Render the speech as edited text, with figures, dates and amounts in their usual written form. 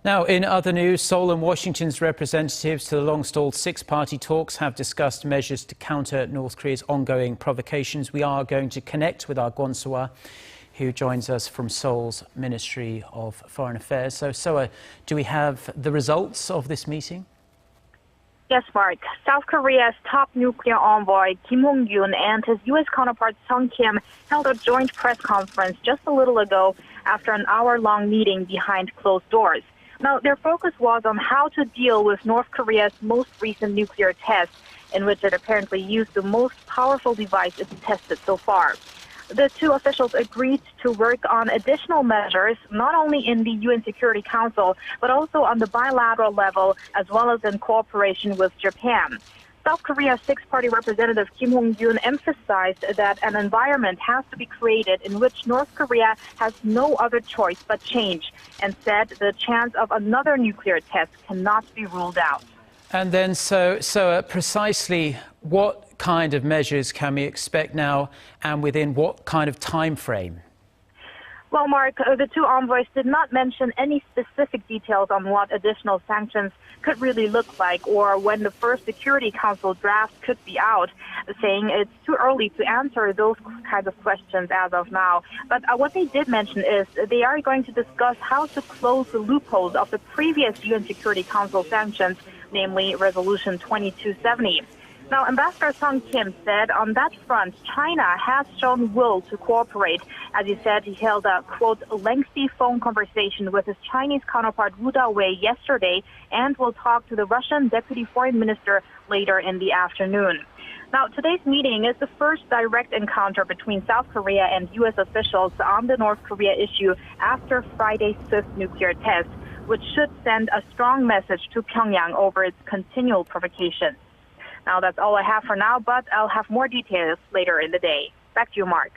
Now, in other news, Seoul and Washington's representatives to the long-stalled six-party talks have discussed measures to counter North Korea's ongoing provocations. We are going to connect with our Kwon, who joins us from Seoul's Ministry of Foreign Affairs. So, Soa, do we have the results of this meeting? Yes, Mark. South Korea's top nuclear envoy, Kim Hong-kyun, and his U.S. counterpart, Sung Kim, held a joint press conference just a little ago after an hour-long meeting behind closed doors. Now, their focus was on how to deal with North Korea's most recent nuclear test, in which it apparently used the most powerful device it's tested so far. The two officials agreed to work on additional measures, not only in the UN Security Council, but also on the bilateral level, as well as in cooperation with Japan. South Korea's six-party representative Kim Hong-kyun emphasized that an environment has to be created in which North Korea has no other choice but change, and said the chance of another nuclear test cannot be ruled out. And then, precisely what kind of measures can we expect now, and within what kind of time frame? Well, Mark, the two envoys did not mention any specific details on what additional sanctions could really look like or when the first Security Council draft could be out, saying it's too early to answer those kinds of questions as of now. But what they did mention is they are going to discuss how to close the loopholes of the previous UN Security Council sanctions, namely Resolution 2270. Now, Ambassador Sung Kim said on that front, China has shown will to cooperate. As he said, he held a, quote, lengthy phone conversation with his Chinese counterpart Wu Dawei yesterday and will talk to the Russian Deputy Foreign Minister later in the afternoon. Now, today's meeting is the first direct encounter between South Korea and U.S. officials on the North Korea issue after Friday's fifth nuclear test, which should send a strong message to Pyongyang over its continual provocations. Now, that's all I have for now, but I'll have more details later in the day. Back to you, Mark.